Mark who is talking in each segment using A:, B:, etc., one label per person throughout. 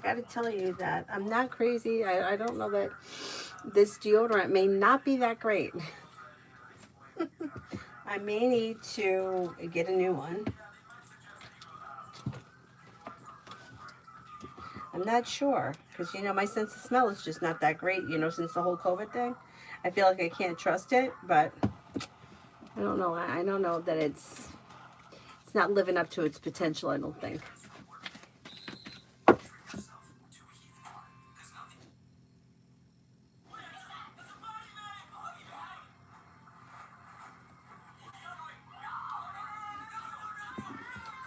A: got to tell you that I'm not crazy. I don't know that this deodorant may not be that great. I may need to get a new one. I'm not sure because, you know, my sense of smell is just not that great, you know, since the whole COVID thing. I feel like I can't trust it, but I don't know. I don't know that it's not living up to its potential, I don't think.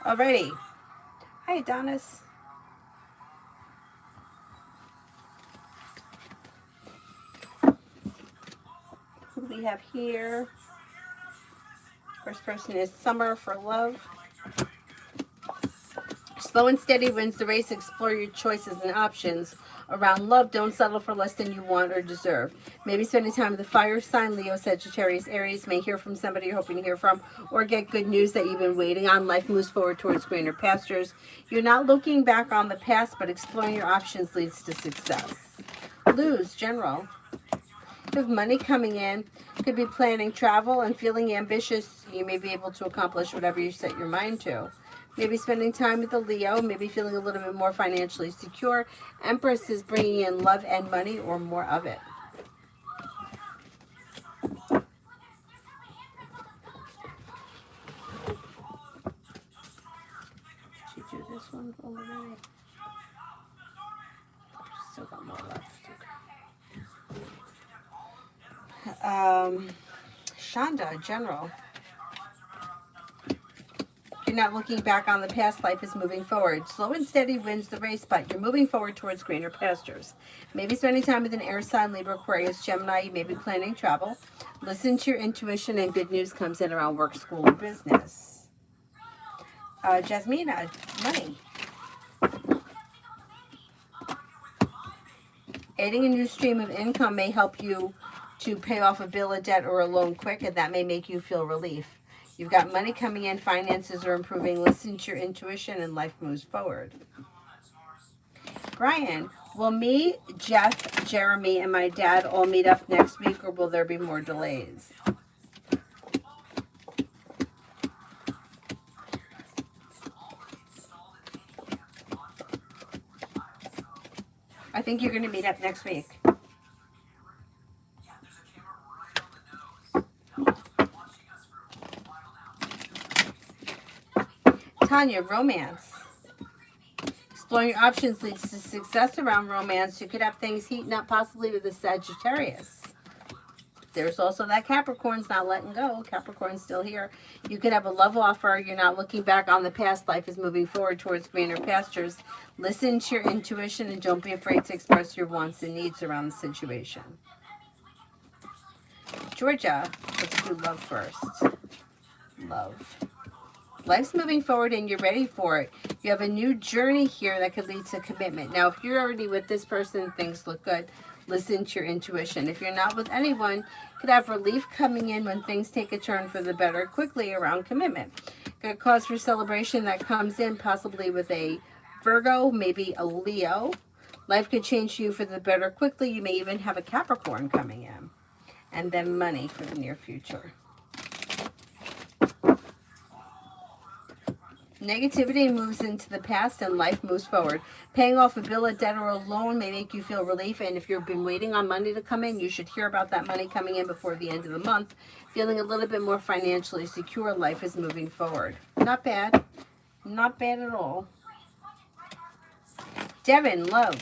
A: Alrighty. Hi, Adonis. Who do we have here? First person is Summer for Love. Slow and steady wins the race. Explore your choices and options. Around love, don't settle for less than you want or deserve. Maybe spending time with the fire sign, Leo, Sagittarius, Aries. May hear from somebody you're hoping to hear from, or get good news that you've been waiting on. Life moves forward towards greener pastures. You're not looking back on the past, but exploring your options leads to success. Lose, general. You have money coming in. Could be planning travel and feeling ambitious. You may be able to accomplish whatever you set your mind to. Maybe spending time with a Leo, maybe feeling a little bit more financially secure. Empress is bringing in love and money or more of it. Did you do this one already? Still got more left. Shonda, general. You're not looking back on the past. Life is moving forward. Slow and steady wins the race, but you're moving forward towards greener pastures. Maybe spending time with an air sign, Libra, Aquarius, Gemini. You may be planning travel. Listen to your intuition, and good news comes in around work, school, or business. Jasmina, money. Adding a new stream of income may help you to pay off a bill, a debt, or a loan quick, and that may make you feel relief. You've got money coming in, finances are improving. Listen to your intuition and life moves forward. Brian, will me, Jeff, Jeremy, and my dad all meet up next week, or will there be more delays? I think you're going to meet up next week. Tanya, romance. Exploring your options leads to success around romance. You could have things heating up possibly with a Sagittarius. There's also that Capricorn's not letting go. Capricorn's still here. You could have a love offer. You're not looking back on the past. Life is moving forward towards greener pastures. Listen to your intuition and don't be afraid to express your wants and needs around the situation. Georgia, let's do love first. Love. Life's moving forward and you're ready for it. You have a new journey here that could lead to commitment. Now, if you're already with this person, things look good. Listen to your intuition. If you're not with anyone, you could have relief coming in when things take a turn for the better quickly around commitment. Got cause for celebration that comes in possibly with a Virgo, maybe a Leo. Life could change you for the better quickly. You may even have a Capricorn coming in. And then money for the near future. Negativity moves into the past and life moves forward. Paying off a bill, a debt, or a loan may make you feel relief. And if you've been waiting on money to come in, you should hear about that money coming in before the end of the month. Feeling a little bit more financially secure, life is moving forward. Not bad. Not bad at all. Devin, love.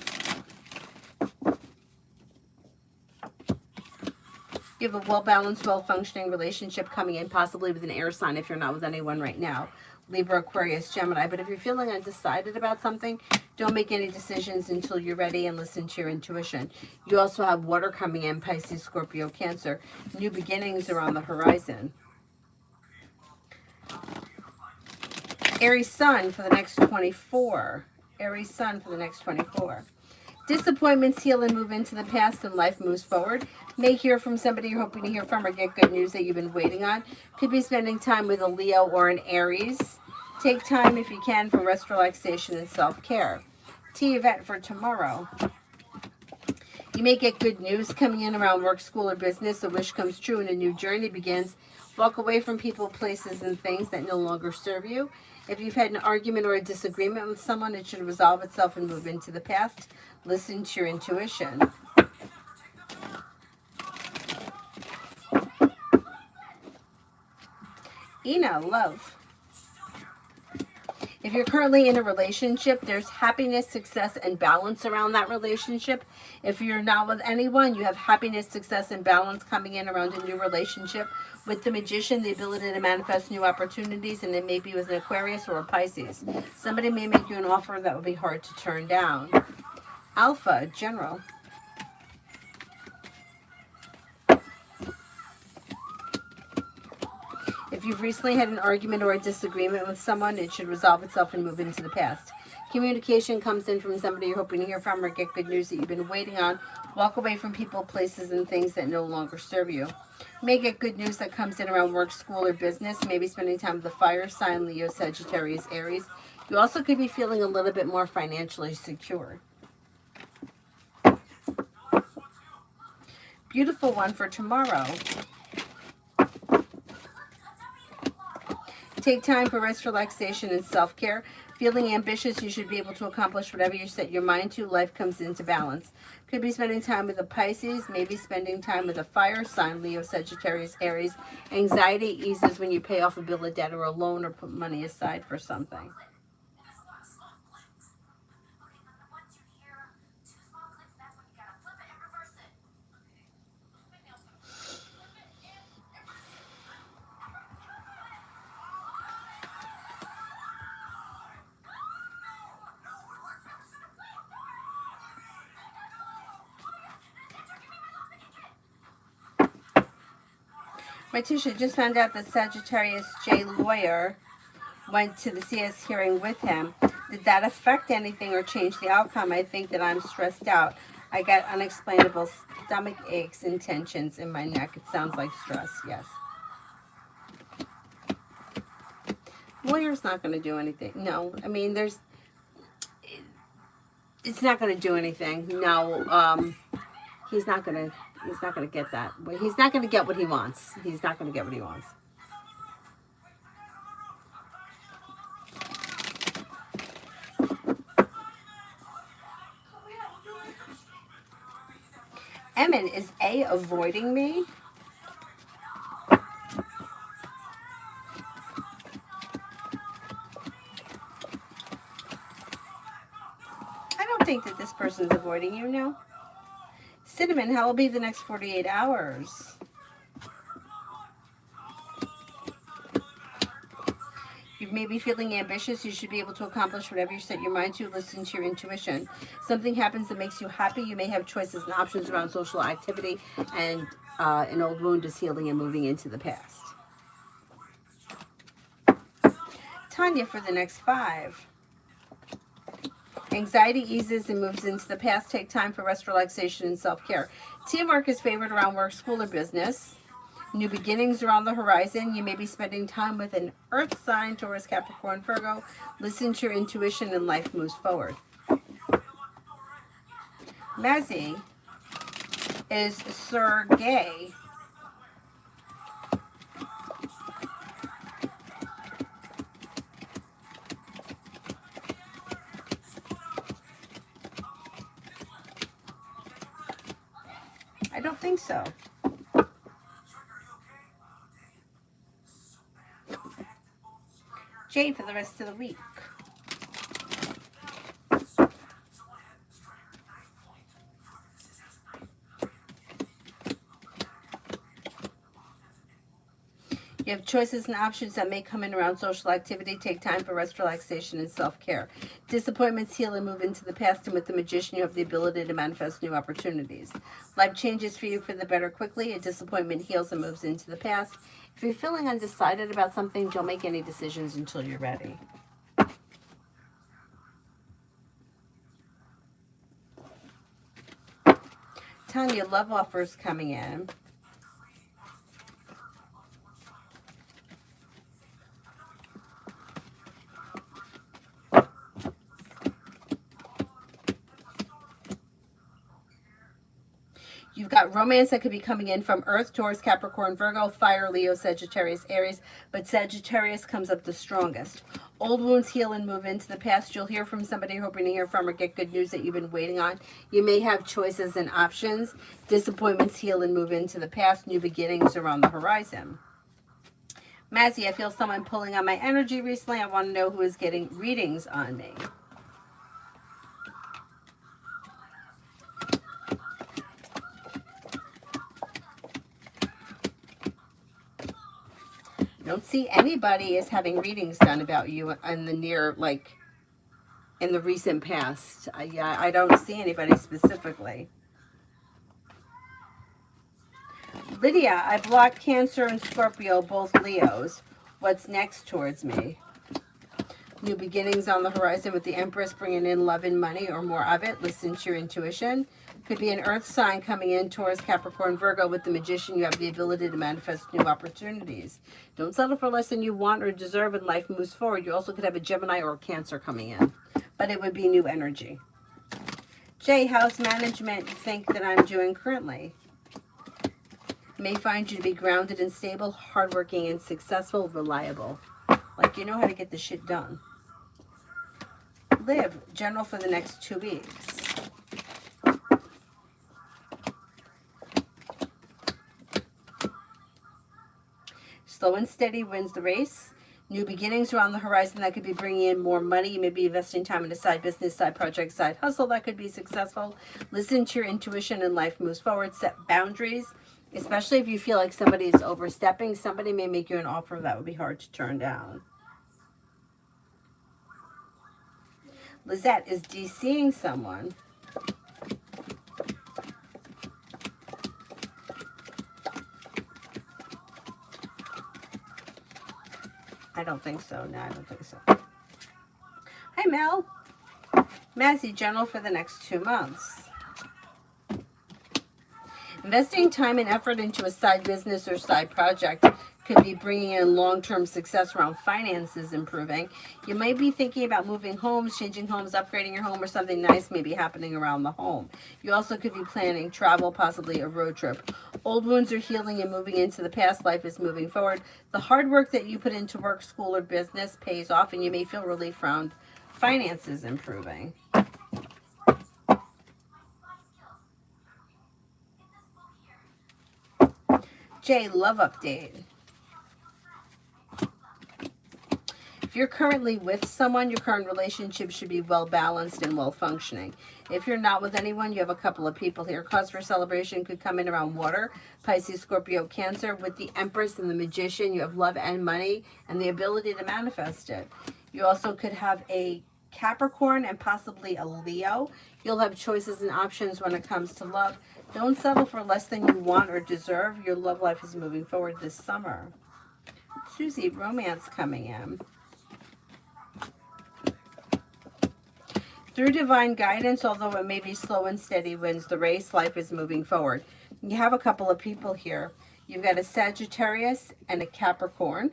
A: You have a well-balanced, well-functioning relationship coming in, possibly with an air sign if you're not with anyone right now. Libra, Aquarius, Gemini. But if you're feeling undecided about something, don't make any decisions until you're ready and listen to your intuition. You also have water coming in, Pisces, Scorpio, Cancer. New beginnings are on the horizon. Aries Sun for the next 24. Aries Sun for the next 24. Disappointments heal and move into the past and life moves forward. May hear from somebody you're hoping to hear from or get good news that you've been waiting on. Could be spending time with a Leo or an Aries. Take time if you can for rest, relaxation, and self-care. T event for tomorrow. You may get good news coming in around work, school, or business. A wish comes true and a new journey begins. Walk away from people, places, and things that no longer serve you. If you've had an argument or a disagreement with someone, it should resolve itself and move into the past. Listen to your intuition. Ina, love. If you're currently in a relationship, there's happiness, success, and balance around that relationship. If you're not with anyone, you have happiness, success, and balance coming in around a new relationship. With the Magician, the ability to manifest new opportunities, and it may be with an Aquarius or a Pisces. Somebody may make you an offer that will be hard to turn down. Alpha, General. If you've recently had an argument or a disagreement with someone, it should resolve itself and move into the past. Communication comes in from somebody you're hoping to hear from or get good news that you've been waiting on. Walk away from people, places, and things that no longer serve you. You may get good news that comes in around work, school, or business. Maybe spending time with the fire sign, Leo, Sagittarius, Aries. You also could be feeling a little bit more financially secure. Beautiful one for tomorrow. Take time for rest, relaxation, and self-care. Feeling ambitious, you should be able to accomplish whatever you set your mind to. Life comes into balance. Could be spending time with a Pisces, maybe spending time with a fire sign, Leo, Sagittarius, Aries. Anxiety eases when you pay off a bill of debt or a loan or put money aside for something. My Tisha just found out that Sagittarius J Lawyer went to the CS hearing with him. Did that affect anything or change the outcome? I think that I'm stressed out. I got unexplainable stomach aches and tensions in my neck. It sounds like stress, yes. Lawyer's not going to do anything. No, I mean, it's not going to do anything. No, he's not going to get that. He's not going to get what he wants. He's not going to get what he wants. Emin, is A avoiding me? I don't think that this person's avoiding you, no. Cinnamon, how will be the next 48 hours? You may be feeling ambitious. You should be able to accomplish whatever you set your mind to. Listen to your intuition. Something happens that makes you happy. You may have choices and options around social activity, and an old wound is healing and moving into the past. Tanya for the next 5. Anxiety eases and moves into the past. Take time for rest, relaxation, and self-care. Teamwork is favored around work, school, or business. New beginnings are on the horizon. You may be spending time with an earth sign, Taurus, Capricorn, Virgo. Listen to your intuition and life moves forward. Mazzy is Sergey. I don't think so. Jay for the rest of the week. You have choices and options that may come in around social activity. Take time for rest, relaxation, and self-care. Disappointments heal and move into the past, and with the Magician, you have the ability to manifest new opportunities. Life changes for you for the better quickly. A disappointment heals and moves into the past. If you're feeling undecided about something, don't make any decisions until you're ready. Tanya, love offers coming in. You've got romance that could be coming in from Earth, Taurus, Capricorn, Virgo, Fire, Leo, Sagittarius, Aries, but Sagittarius comes up the strongest. Old wounds heal and move into the past. You'll hear from somebody you're hoping to hear from or get good news that you've been waiting on. You may have choices and options. Disappointments heal and move into the past. New beginnings are on the horizon. Mazzy, I feel someone pulling on my energy recently. I want to know who is getting readings on me. Don't see anybody as having readings done about you in the near, like, in the recent past. I don't see anybody specifically. Lydia, I blocked Cancer and Scorpio, both Leos. What's next towards me? New beginnings on the horizon with the Empress bringing in love and money or more of it. Listen to your intuition. Could be an earth sign coming in, Taurus, Capricorn, Virgo. With the Magician, you have the ability to manifest new opportunities. Don't settle for less than you want or deserve, and life moves forward. You also could have a Gemini or a Cancer coming in, but it would be new energy. Jay, how's management think that I'm doing currently? May find you to be grounded and stable, hardworking and successful, reliable. Like you know how to get the shit done. Live, general for the next 2 weeks. Slow and steady wins the race. New beginnings are on the horizon that could be bringing in more money. You may be investing time in a side business, side project, side hustle that could be successful. Listen to your intuition and life moves forward. Set boundaries, especially if you feel like somebody is overstepping. Somebody may make you an offer that would be hard to turn down. Lizette is DCing someone. I don't think so. No, I don't think so. Hi, Mel. Mazzy, general for the next 2 months. Investing time and effort into a side business or side project could be bringing in long-term success around finances improving. You might be thinking about moving homes, changing homes, upgrading your home, or something nice may be happening around the home. You also could be planning travel, possibly a road trip. Old wounds are healing and moving into the past. Life is moving forward. The hard work that you put into work, school, or business pays off, and you may feel relief around finances improving. Jay, love update. If you're currently with someone, your current relationship should be well balanced and well functioning. If you're not with anyone, you have a couple of people here. Cause for celebration could come in around water, Pisces, Scorpio, Cancer. With the Empress and the Magician, you have love and money and the ability to manifest it. You also could have a Capricorn and possibly a Leo. You'll have choices and options when it comes to love. Don't settle for less than you want or deserve. Your love life is moving forward this summer. Susie, romance coming in. Through divine guidance, although it may be slow and steady wins the race, life is moving forward. You have a couple of people here. You've got a Sagittarius and a Capricorn.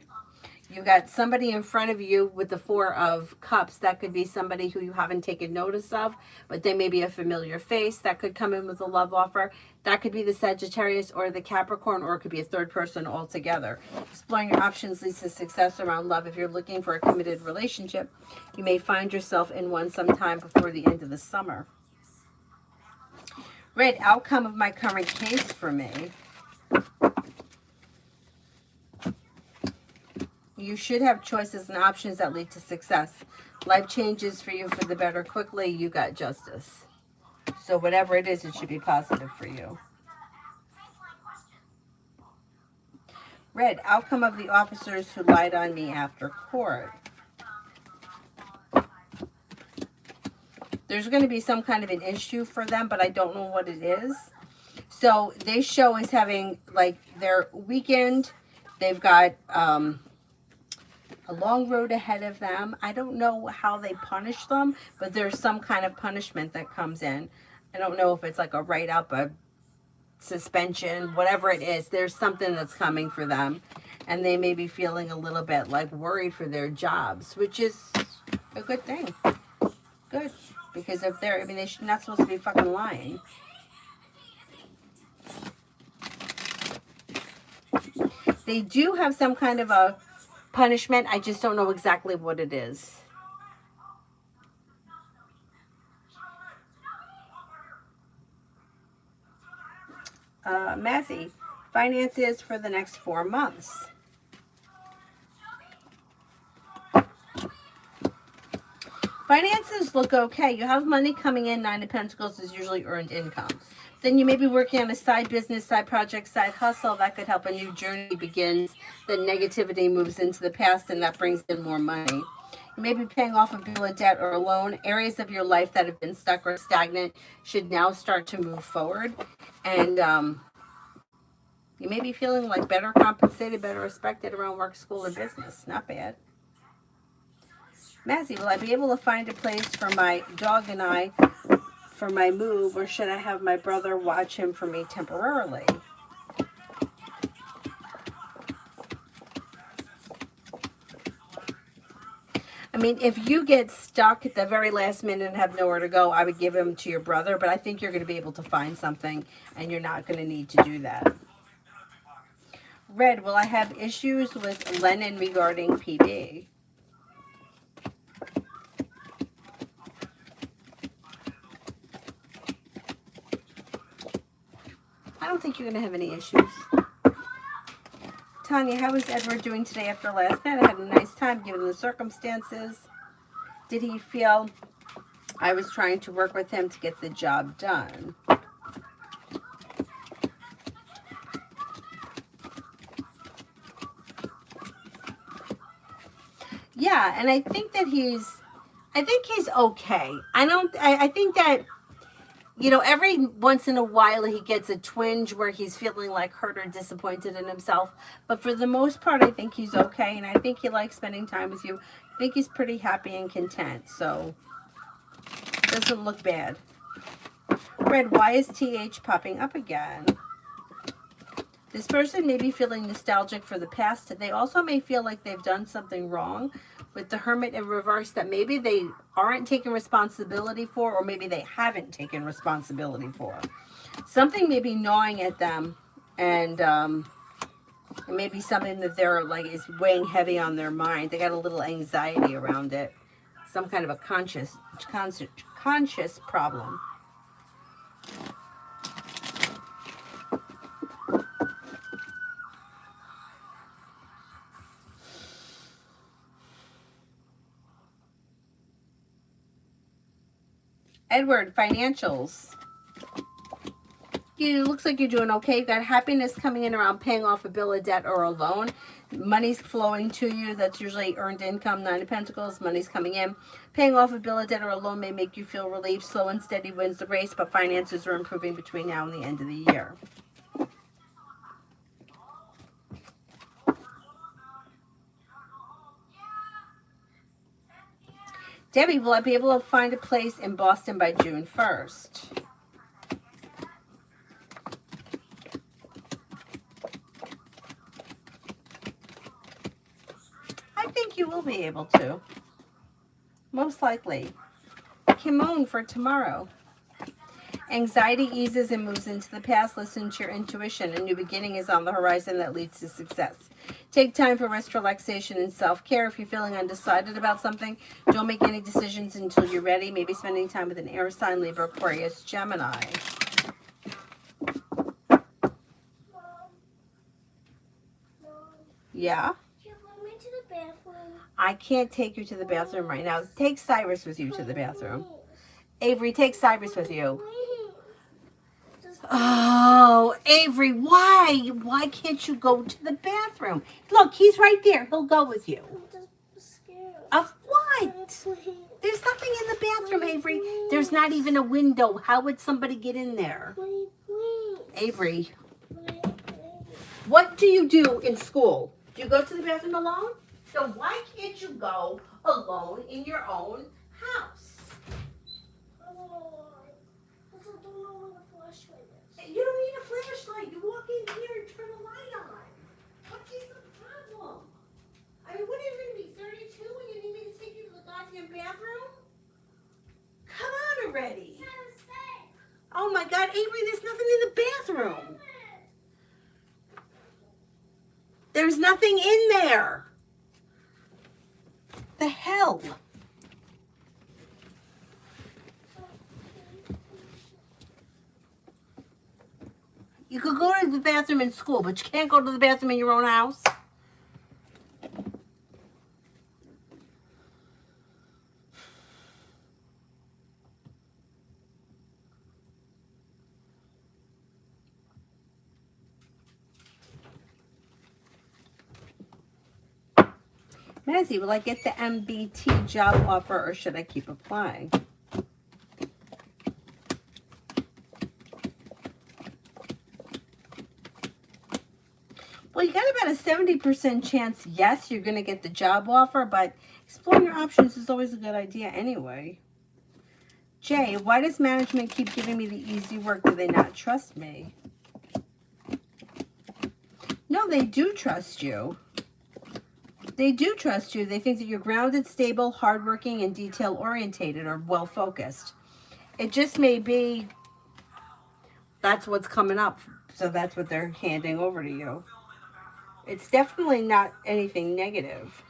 A: You've got somebody in front of you with the Four of Cups. That could be somebody who you haven't taken notice of, but they may be a familiar face. That could come in with a love offer. That could be the Sagittarius or the Capricorn, or it could be a third person altogether. Exploring your options leads to success around love. If you're looking for a committed relationship, you may find yourself in one sometime before the end of the summer. Red, outcome of my current case for me. You should have choices and options that lead to success. Life changes for you for the better quickly. You got justice. So whatever it is, it should be positive for you. Red, outcome of the officers who lied on me after court. There's going to be some kind of an issue for them, but I don't know what it is. So they show as having like their weekend. They've got a long road ahead of them. I don't know how they punish them, but there's some kind of punishment that comes in. I don't know if it's like a write-up, a suspension, whatever it is. There's something that's coming for them, and they may be feeling a little bit like worried for their jobs, which is a good thing. Good, because if they're, I mean, they're not supposed to be fucking lying. They do have some kind of a punishment. I just don't know exactly what it is. Mazzy, finances for the next 4 months. Finances look okay. You have money coming in. 9 of Pentacles is usually earned income. Then you may be working on a side business, side project, side hustle. That could help a new journey begins. The negativity moves into the past and that brings in more money. You may be paying off a bill of debt or a loan. Areas of your life that have been stuck or stagnant should now start to move forward. And you may be feeling like better compensated, better respected around work, school, or business. Not bad. Mazzy, will I be able to find a place for my dog and I for my move, or should I have my brother watch him for me temporarily? I mean, if you get stuck at the very last minute and have nowhere to go, I would give him to your brother, but I think you're going to be able to find something and you're not going to need to do that. Red, will I have issues with Lennon regarding PD? I don't think you're going to have any issues. Tanya, how is Edward doing today after last night? I had a nice time given the circumstances. Did he feel I was trying to work with him to get the job done? Yeah, and I think that he's okay. I think that, you know, every once in a while he gets a twinge where he's feeling like hurt or disappointed in himself. But for the most part, I think he's okay. And I think he likes spending time with you. I think he's pretty happy and content. So, doesn't look bad. Red, why is TH popping up again? This person may be feeling nostalgic for the past. They also may feel like they've done something wrong. With the Hermit in reverse, that maybe they aren't taking responsibility for, or maybe they haven't taken responsibility for. Something may be gnawing at them, and it may be something that they're like is weighing heavy on their mind. They got a little anxiety around it. Some kind of a conscious problem. Edward, financials. It looks like you're doing okay. You've got happiness coming in around paying off a bill of debt or a loan. Money's flowing to you. That's usually earned income. 9 of Pentacles, money's coming in. Paying off a bill of debt or a loan may make you feel relieved. Slow and steady wins the race, but finances are improving between now and the end of the year. Debbie, will I be able to find a place in Boston by June 1st? I think you will be able to. Most likely. Kimon for tomorrow. Anxiety eases and moves into the past. Listen to your intuition. A new beginning is on the horizon that leads to success. Take time for rest, relaxation, and self-care. If you're feeling undecided about something, don't make any decisions until you're ready. Maybe spending time with an air sign, Libra, Aquarius, Gemini. Yeah? I can't take you to the bathroom right now. Take Cyrus with you to the bathroom. Avery, take Cyrus with you. Oh, Avery, why? Why can't you go to the bathroom? Look, he's right there. He'll go with you. Of what? There's nothing in the bathroom, Avery. There's not even a window. How would somebody get in there? Avery, what do you do in school? Do you go to the bathroom alone? So why can't you go alone in your own house? You don't need a flashlight. You walk in here and turn the light on. What is the problem? I mean, what are you going to be, 32 when you need me to take you to the goddamn bathroom? Come on already. Oh my God, Avery, there's nothing in the bathroom. There's nothing in there. The hell? You could go to the bathroom in school, but you can't go to the bathroom in your own house. Mazzy, will I get the MBT job offer or should I keep applying? Well, you got about a 70% chance, yes, you're going to get the job offer, but exploring your options is always a good idea anyway. Jay, why does management keep giving me the easy work? Do they not trust me? No, they do trust you. They do trust you. They think that you're grounded, stable, hardworking, and detail-orientated or well-focused. It just may be that's what's coming up, so that's what they're handing over to you. It's definitely not anything negative.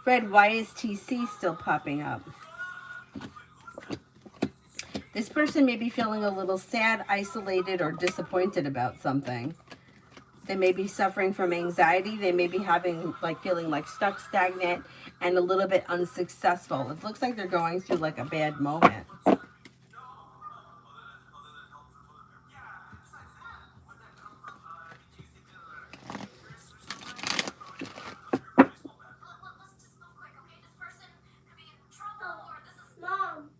A: Fred, why is TC still popping up? This person may be feeling a little sad, isolated, or disappointed about something. They may be suffering from anxiety. They may be feeling like stuck, stagnant, and a little bit unsuccessful. It looks like they're going through like a bad moment.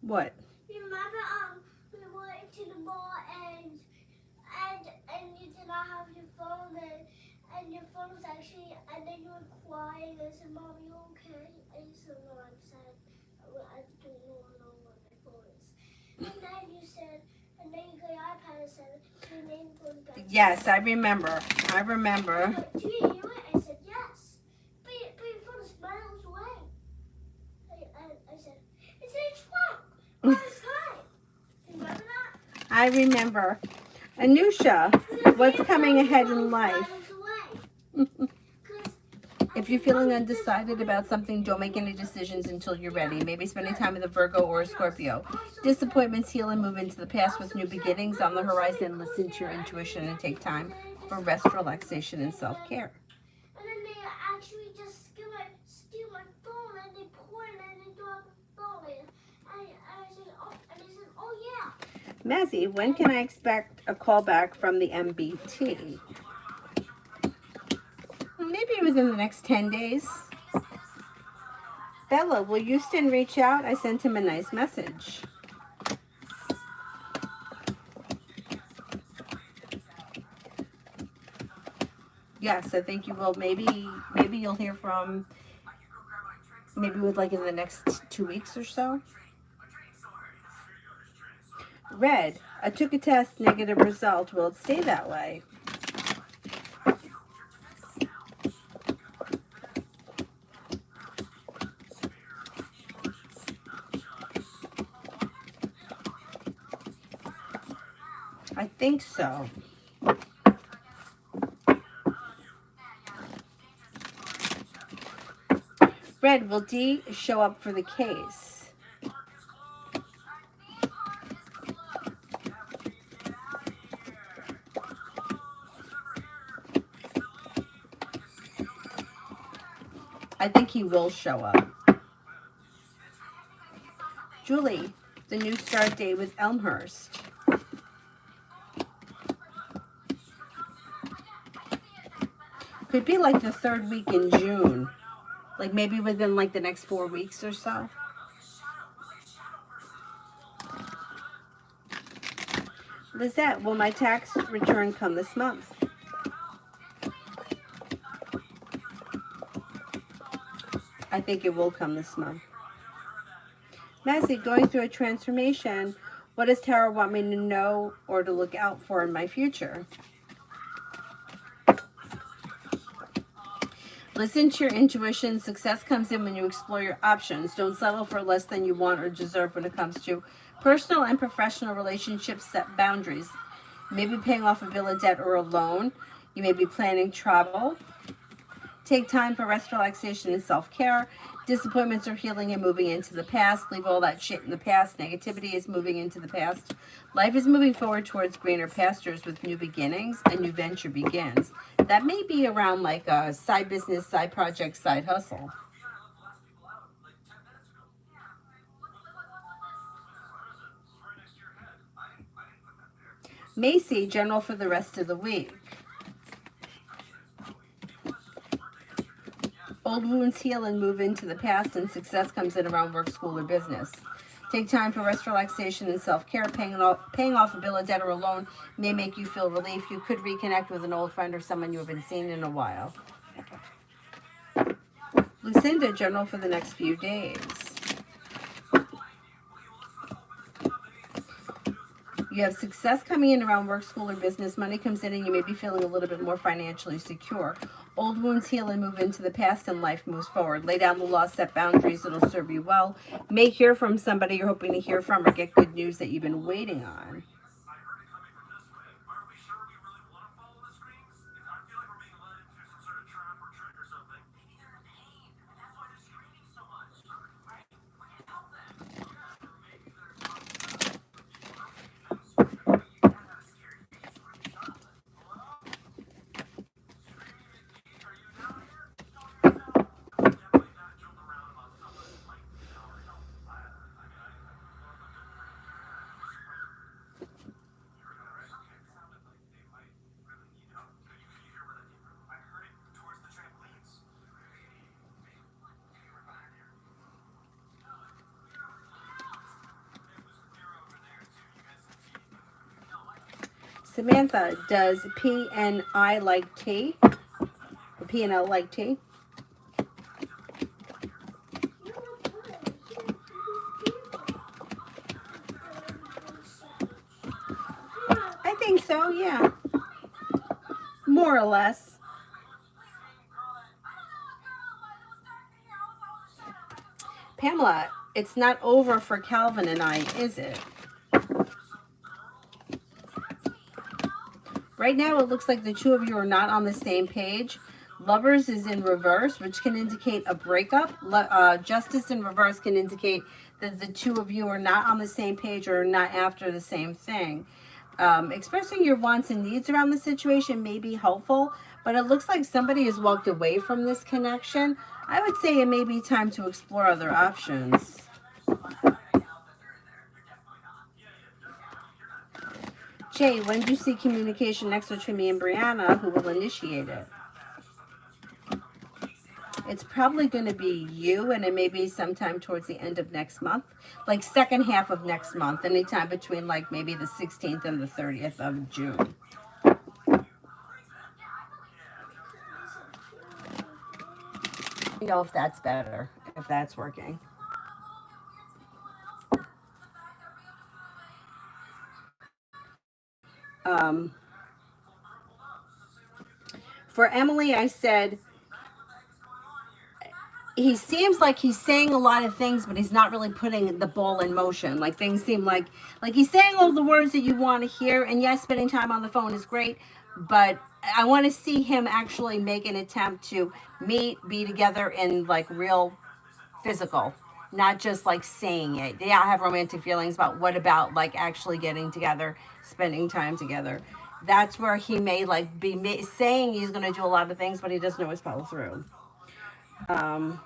A: What?
B: Remember, we went to the mall and you did not have your phone and your phone was actually, and then you were crying. I said, Mom, you okay? And you said, no, I'm sad. I don't know what my phone is. And then you said, and then you got your iPad and said, your name goes back.
A: Yes, I remember. I remember.
B: Do you hear it? I said, yes. But your phone is miles away. I said, it's in a truck.
A: I remember. Anusha, what's coming ahead in life? If you're feeling undecided about something, don't make any decisions until you're ready. Maybe spending time with a Virgo or a Scorpio. Disappointments heal and move into the past with new beginnings on the horizon. Listen to your intuition and take time for rest, relaxation, and self-care.
B: And then they actually just steal my phone and they pour it and they throw out the phone. And I said, oh yeah.
A: Mazzy, when can I expect a call back from the MBT? Maybe within the next 10 days. Bella, will Houston reach out? I sent him a nice message. Yes, I think you will. Maybe you'll hear from, maybe in the next 2 weeks or so. Red, I took a test, negative result. Will it stay that way? I think so. Red, will D show up for the case? I think he will show up. Julie, the new start date with Elmhurst. Could be like the third week in June. Like maybe within the next 4 weeks or so. Lizette, will my tax return come this month? I think it will come this month. Mazzy, going through a transformation. What does Tarot want me to know or to look out for in my future? Listen to your intuition. Success comes in when you explore your options. Don't settle for less than you want or deserve when it comes to personal and professional relationships. Set boundaries. Maybe paying off a bill of debt or a loan. You may be planning travel. Take time for rest, relaxation, and self-care. Disappointments are healing and moving into the past. Leave all that shit in the past. Negativity is moving into the past. Life is moving forward towards greener pastures with new beginnings. A new venture begins. That may be around like a side business, side project, side hustle. Macy, general for the rest of the week. Old wounds heal and move into the past, and success comes in around work, school, or business. Take time for rest, relaxation, and self-care. Paying off a bill of debt or a loan may make you feel relief. You could reconnect with an old friend or someone you haven't seen in a while. Lucinda, general for the next few days. You have success coming in around work, school, or business. Money comes in and you may be feeling a little bit more financially secure. Old wounds heal and move into the past, and life moves forward. Lay down the law, set boundaries. It'll serve you well. May hear from somebody you're hoping to hear from, or get good news that you've been waiting on. Samantha, does P and I like tea? Or P and L like tea? I think so, yeah. More or less. Pamela, it's not over for Calvin and I, is it? Right now, it looks like the two of you are not on the same page. Lovers is in reverse, which can indicate a breakup. Justice in reverse can indicate that the two of you are not on the same page or not after the same thing. Expressing your wants and needs around the situation may be helpful, but it looks like somebody has walked away from this connection. I would say it may be time to explore other options. Jay, when do you see communication next between me and Brianna, who will initiate it? It's probably going to be you, and it may be sometime towards the end of next month, like second half of next month, anytime between like maybe the 16th and the 30th of June. You know if that's better, if that's working. For Emily, I said, he seems like he's saying a lot of things, but he's not really putting the ball in motion. Like things seem like he's saying all the words that you want to hear. And yes, spending time on the phone is great, but I want to see him actually make an attempt to meet, be together in like real physical, not just like saying it. Yeah, I have romantic feelings, but what about like actually getting together, spending time together? That's where he may like be saying he's going to do a lot of things, but he doesn't always follow through. Um,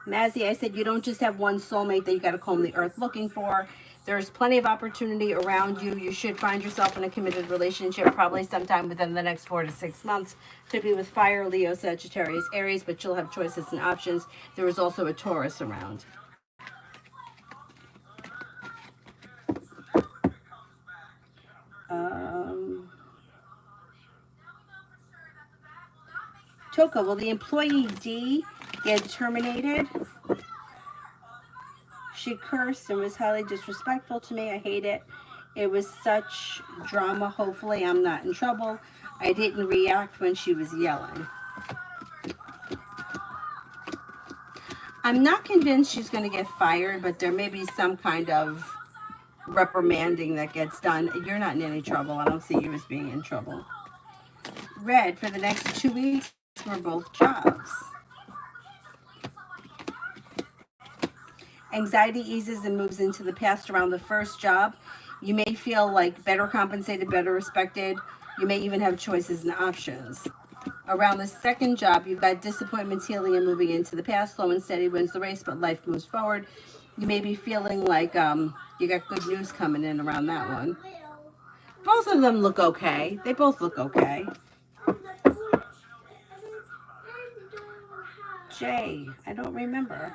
A: Mazzy, I said you don't just have one soulmate that you got to comb the earth looking for. There's plenty of opportunity around you. You should find yourself in a committed relationship probably sometime within the next 4 to 6 months. Could be with fire, Leo, Sagittarius, Aries, but you'll have choices and options. There is also a Taurus around. Toka, will the employee D get terminated? She cursed and was highly disrespectful to me. I hate it. It was such drama. Hopefully, I'm not in trouble. I didn't react when she was yelling. I'm not convinced she's going to get fired, but there may be some kind of reprimanding that gets done. You're not in any trouble. I don't see you as being in trouble. Red, for the next 2 weeks for both jobs. Anxiety eases and moves into the past around the first job. You may feel like better compensated, better respected. You may even have choices and options. Around the second job, you've got disappointments healing and moving into the past. Slow and steady wins the race, but life moves forward. You may be feeling like you got good news coming in around that one. Both of them look okay. They both look okay. Jay, I don't remember.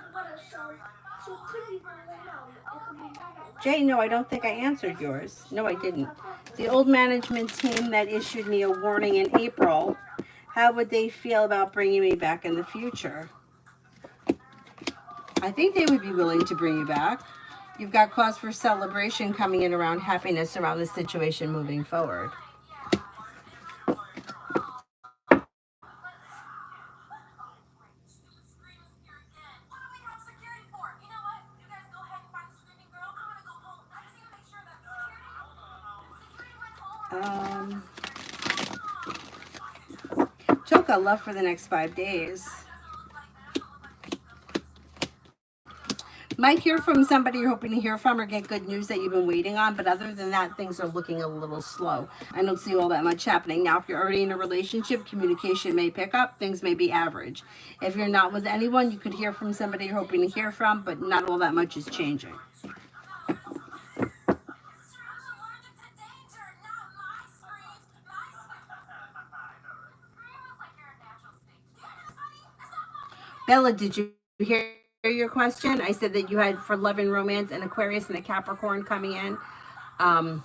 A: Jay, no, I don't think I answered yours. No, I didn't. The old management team that issued me a warning in April, how would they feel about bringing me back in the future? I think they would be willing to bring you back. You've got cause for celebration coming in around happiness around the situation moving forward. Toka, love for the next 5 days. Might hear from somebody you're hoping to hear from or get good news that you've been waiting on, but other than that, things are looking a little slow. I don't see all that much happening. Now, if you're already in a relationship, communication may pick up, things may be average. If you're not with anyone, you could hear from somebody you're hoping to hear from, but not all that much is changing. Bella, did you hear your question? I said that you had for love and romance an Aquarius and a Capricorn coming in. Um,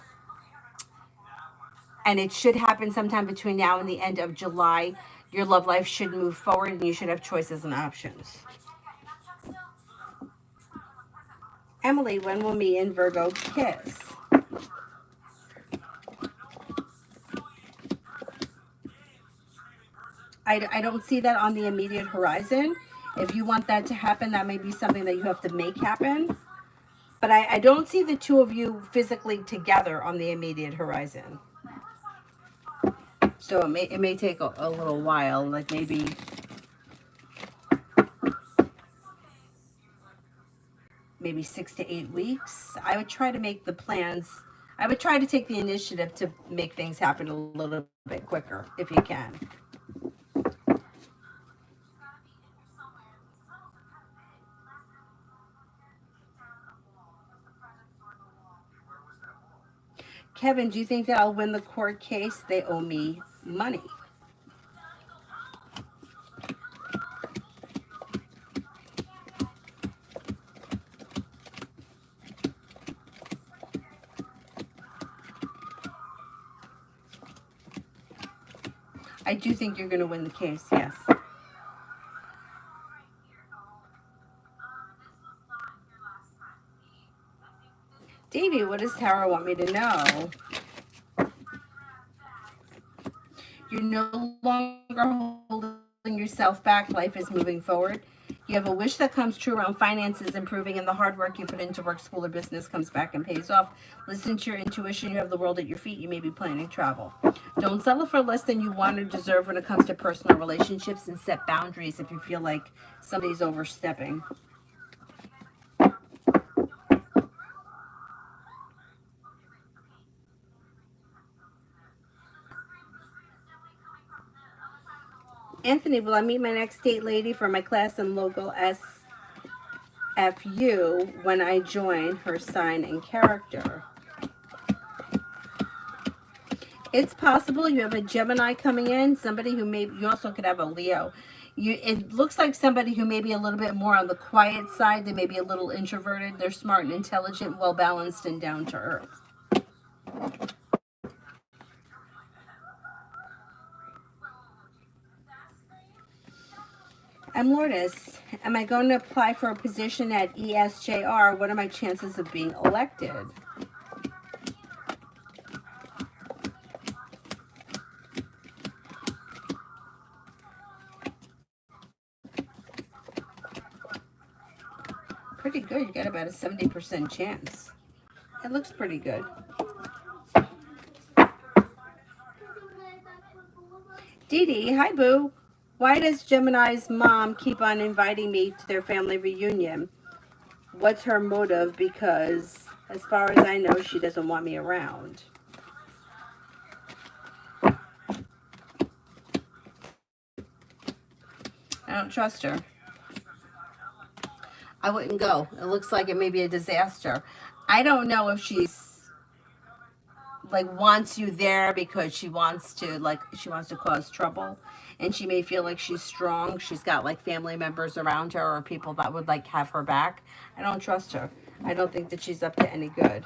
A: and it should happen sometime between now and the end of July. Your love life should move forward and you should have choices and options. Emily, when will me and Virgo kiss? I don't see that on the immediate horizon. If you want that to happen, that may be something that you have to make happen. But I don't see the two of you physically together on the immediate horizon. So it may take a little while, like maybe 6 to 8 weeks. I would try to make the plans. I would try to take the initiative to make things happen a little bit quicker if you can. Kevin, do you think that I'll win the court case? They owe me money. I do think you're going to win the case, yes. Davey, what does Tara want me to know? You're no longer holding yourself back. Life is moving forward. You have a wish that comes true around finances improving, and the hard work you put into work, school, or business comes back and pays off. Listen to your intuition. You have the world at your feet. You may be planning travel. Don't settle for less than you want or deserve when it comes to personal relationships, and set boundaries if you feel like somebody's overstepping. Anthony, will I meet my next date lady for my class in local SFU when I join her sign and character? It's possible you have a Gemini coming in, somebody who you also could have a Leo. It looks like somebody who may be a little bit more on the quiet side. They may be a little introverted. They're smart and intelligent, well balanced, and down to earth. I'm Lourdes. Am I going to apply for a position at ESJR? What are my chances of being elected? Pretty good. You got about a 70% chance. It looks pretty good. Dee Dee, hi boo. Why does Gemini's mom keep on inviting me to their family reunion? What's her motive? Because as far as I know, she doesn't want me around. I don't trust her. I wouldn't go. It looks like it may be a disaster. I don't know if she's like wants you there because she wants to cause trouble, and she may feel like she's strong. She's got like family members around her or people that would like have her back. I don't trust her. I don't think that she's up to any good.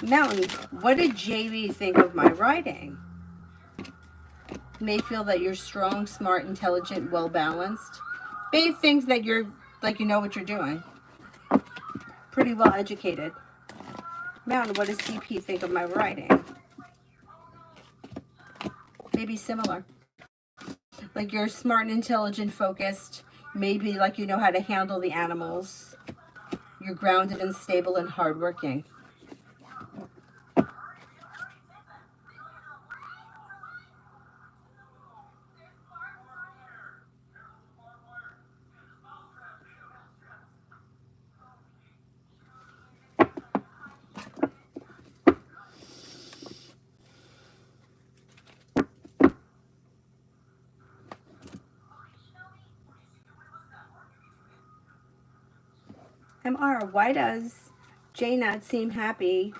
A: Mountain, what did JB think of my writing? May feel that you're strong, smart, intelligent, well balanced. Babe thinks that you're like you know what you're doing. Pretty well educated. Mountain, what does CP think of my writing? Maybe similar. Like you're smart and intelligent, focused. Maybe like you know how to handle the animals. You're grounded and stable and hardworking. MR, why does Jay not seem happy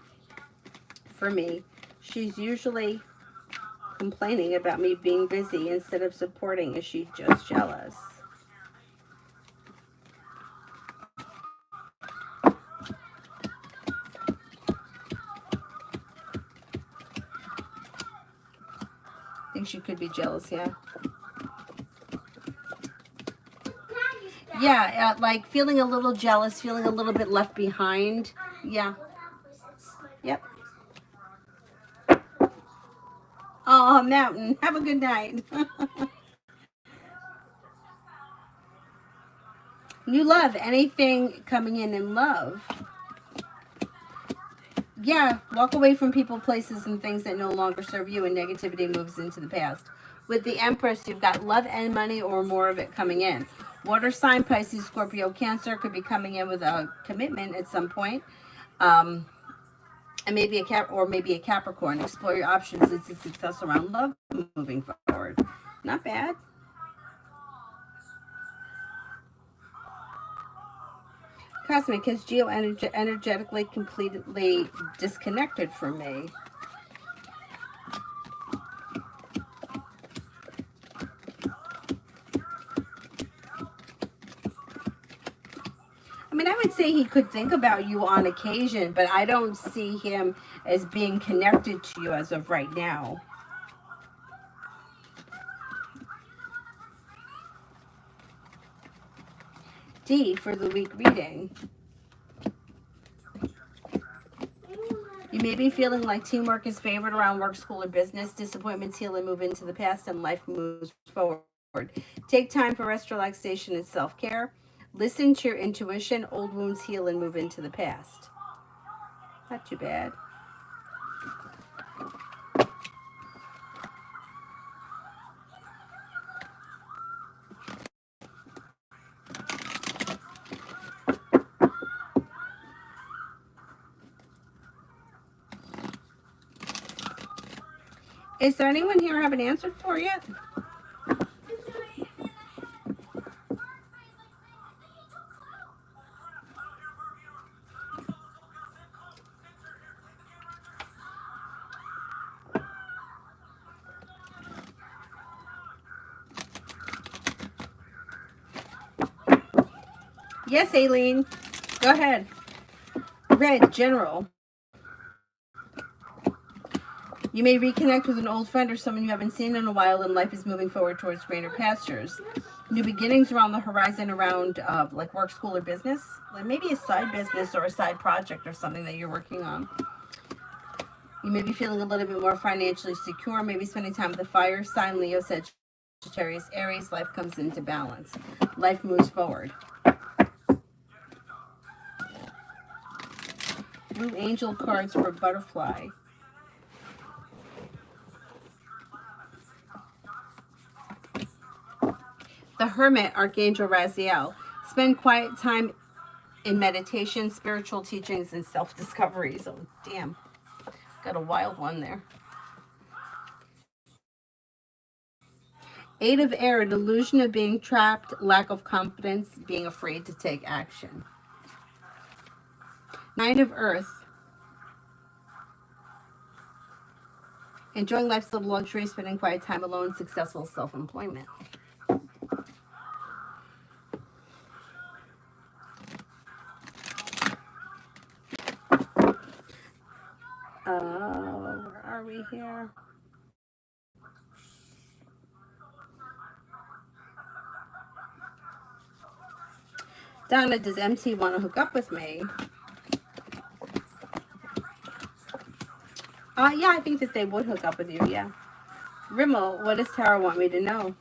A: for me? She's usually complaining about me being busy instead of supporting. Is she just jealous? I think she could be jealous, yeah. Yeah, like feeling a little jealous, feeling a little bit left behind. Yeah. Yep. Oh, Mountain, have a good night. New love, anything coming in love. Yeah, walk away from people, places, and things that no longer serve you, and negativity moves into the past. With the Empress, you've got love and money or more of it coming in. Water sign, Pisces, Scorpio, Cancer could be coming in with a commitment at some point. And maybe a Capricorn. Explore your options. It's a success around love moving forward. Not bad. Cosmic, is Geo energetically completely disconnected from me? I mean, I would say he could think about you on occasion, but I don't see him as being connected to you as of right now. D for the week reading. You may be feeling like teamwork is favored around work, school, or business. Disappointments heal and move into the past, and life moves forward. Take time for rest, relaxation, and self-care. Listen to your intuition. Old wounds heal and move into the past. Not too bad. Is there anyone here I haven't answered for yet? Yes, Aileen. Go ahead. Red, General. You may reconnect with an old friend or someone you haven't seen in a while, and life is moving forward towards greener pastures. New beginnings are on the horizon around like work, school, or business. Like maybe a side business or a side project or something that you're working on. You may be feeling a little bit more financially secure, maybe spending time with the fire sign, Leo, Sagittarius, Aries. Life comes into balance. Life moves forward. Blue angel cards for butterfly. The Hermit, Archangel Raziel. Spend quiet time in meditation, spiritual teachings, and self-discoveries. Oh, damn. Got a wild one there. Eight of Air, an illusion of being trapped, lack of confidence, being afraid to take action. Nine of Earth, enjoying life's little luxury, spending quiet time alone, successful self-employment. Where are we here? Donna, does MT want to hook up with me? Yeah, I think that they would hook up with you, yeah. Rimmel, what does Tara want me to know?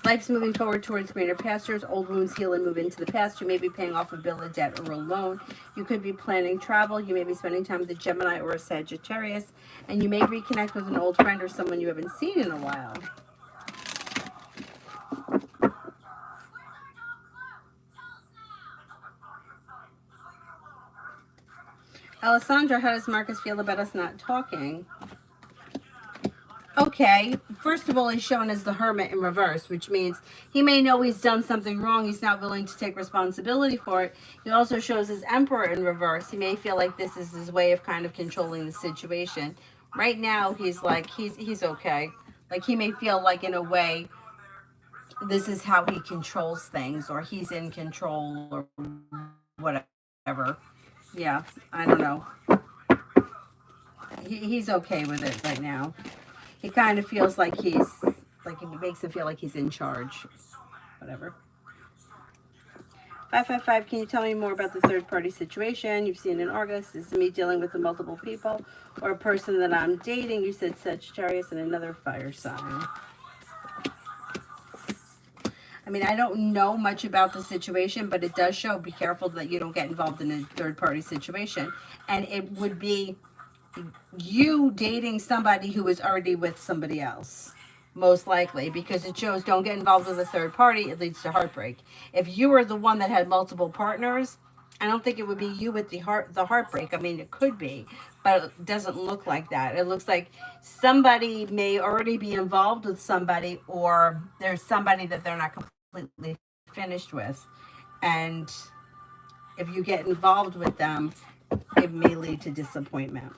A: Life's moving forward towards greener pastures. Old wounds heal and move into the past. You may be paying off a bill, a debt, or a loan. You could be planning travel. You may be spending time with a Gemini or a Sagittarius. And you may reconnect with an old friend or someone you haven't seen in a while. Alessandra, how does Marcus feel about us not talking? Okay, first of all, he's shown as the Hermit in reverse, which means he may know he's done something wrong. He's not willing to take responsibility for it. He also shows as Emperor in reverse. He may feel like this is his way of kind of controlling the situation. Right now, he's like, he's okay. Like, he may feel like, in a way, this is how he controls things, or he's in control, or whatever. Yeah, I don't know. He's okay with it right now. He kind of feels like it makes him feel like he's in charge. Whatever. 555, can you tell me more about the third party situation you've seen in August? Is it me dealing with the multiple people or a person that I'm dating? You said Sagittarius and another fire sign. I mean, I don't know much about the situation, but it does show be careful that you don't get involved in a third party situation. And it would be you dating somebody who is already with somebody else, most likely, because it shows don't get involved with a third party. It leads to heartbreak. If you were the one that had multiple partners, I don't think it would be you with the heartbreak. I mean, it could be, but it doesn't look like that. It looks like somebody may already be involved with somebody, or there's somebody that they're not completely finished with, and if you get involved with them, it may lead to disappointment.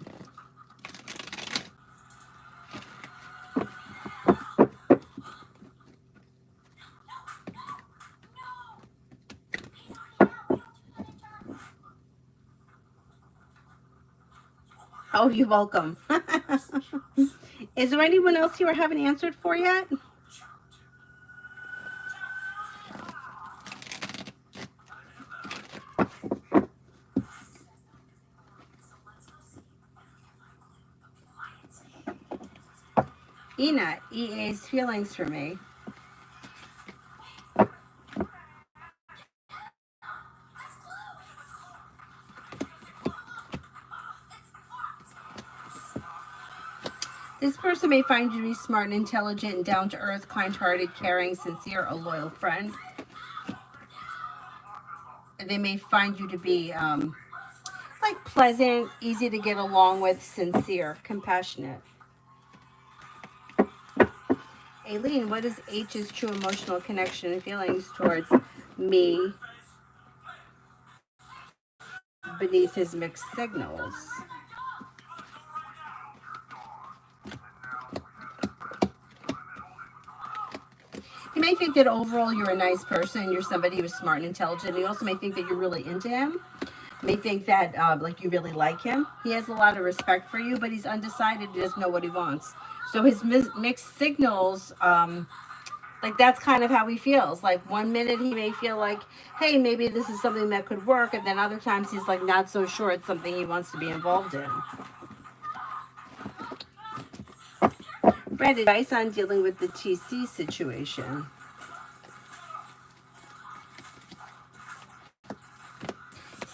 A: Oh, you're welcome. Is there anyone else here I haven't answered for yet? Ina, EA's feelings for me. This person may find you to be smart and intelligent and down to earth, kind hearted, caring, sincere, a loyal friend. They may find you to be like pleasant, easy to get along with, sincere, compassionate. Aileen, what is H's true emotional connection and feelings towards me beneath his mixed signals? You may think that overall you're a nice person, you're somebody who's smart and intelligent. You also may think that you're really into him. may think that like you really like him. He has a lot of respect for you, but he's undecided. He doesn't know what he wants. So his mixed signals, like that's kind of how he feels. Like one minute he may feel like, hey, maybe this is something that could work, and then other times he's like not so sure it's something he wants to be involved in. Brad, advice on dealing with the TC situation.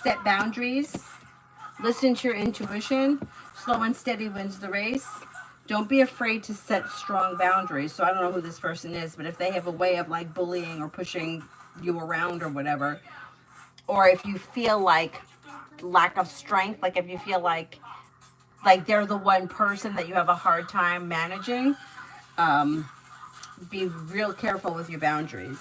A: Set boundaries. Listen to your intuition. Slow and steady wins the race. Don't be afraid to set strong boundaries. So I don't know who this person is, but if they have a way of like bullying or pushing you around or whatever, or if you feel like lack of strength, like if you feel like they're the one person that you have a hard time managing, be real careful with your boundaries.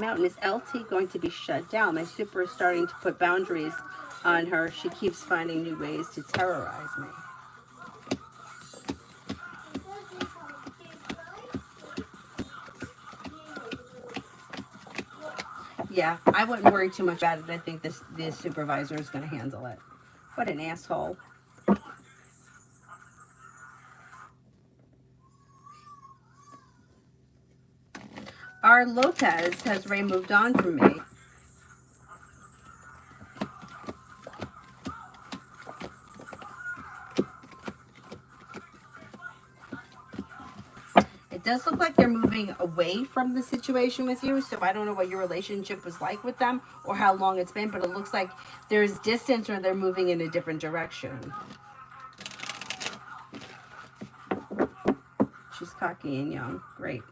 A: Mountain, is LT going to be shut down? My super is starting to put boundaries on her. She keeps finding new ways to terrorize me. Yeah, I wouldn't worry too much about it. I think this supervisor is going to handle it. What an asshole. Our Lopez has Ray moved on from me. It does look like they're moving away from the situation with you, so I don't know what your relationship was like with them or how long it's been, but it looks like there's distance or they're moving in a different direction. She's cocky and young. Great.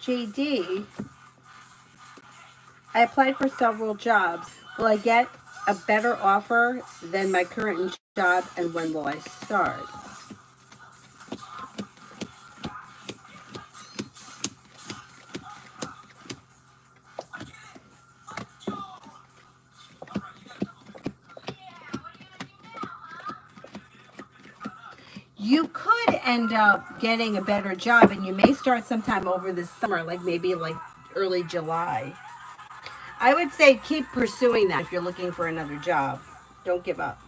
A: JD, I applied for several jobs. Will I get a better offer than my current job, and when will I start? You could end up getting a better job, and you may start sometime over the summer, like maybe like early July. I would say keep pursuing that if you're looking for another job. Don't give up.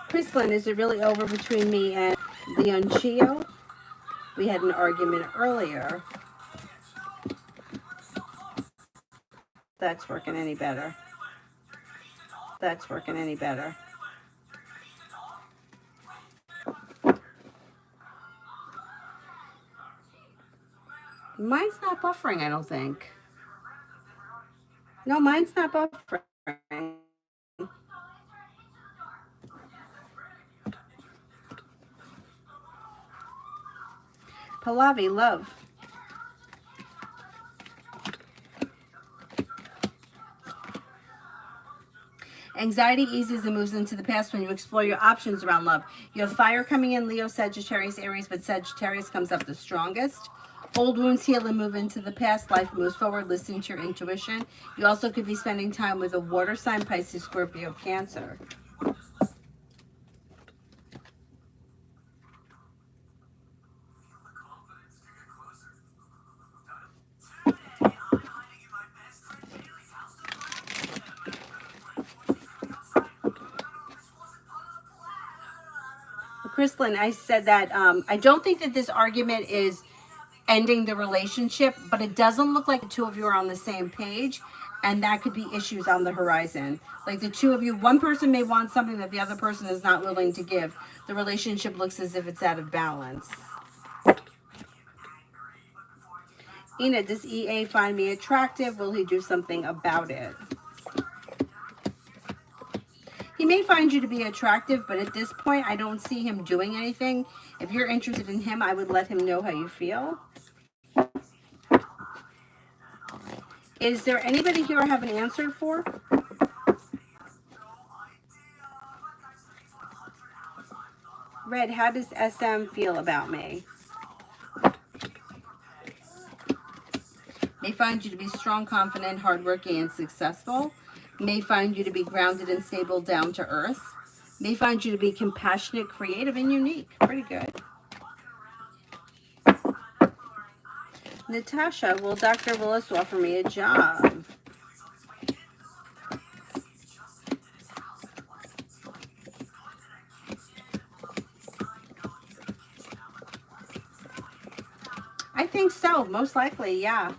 A: Prislin, is it really over between me and Leon Chio? We had an argument earlier. That's working any better. That's working any better. Mine's not buffering, I don't think. No, mine's not buffering. Pallavi, love. Anxiety eases and moves into the past when you explore your options around love. You have fire coming in, Leo, Sagittarius, Aries, but Sagittarius comes up the strongest. Old wounds heal and move into the past. Life moves forward. Listen to your intuition. You also could be spending time with a water sign, Pisces, Scorpio, Cancer. Kristlyn, I said that I don't think that this argument is ending the relationship, but it doesn't look like the two of you are on the same page, and that could be issues on the horizon. Like the two of you, one person may want something that the other person is not willing to give. The relationship looks as if it's out of balance. Ina, does EA find me attractive? Will he do something about it? He may find you to be attractive, but at this point, I don't see him doing anything. If you're interested in him, I would let him know how you feel. Is there anybody here I haven't answered for? Red, how does SM feel about me? May find you to be strong, confident, hardworking, and successful. May find you to be grounded and stable, down to earth. May find you to be compassionate, creative, and unique. Pretty good. Natasha, will Dr. Willis offer me a job? I think so. Most likely, yeah.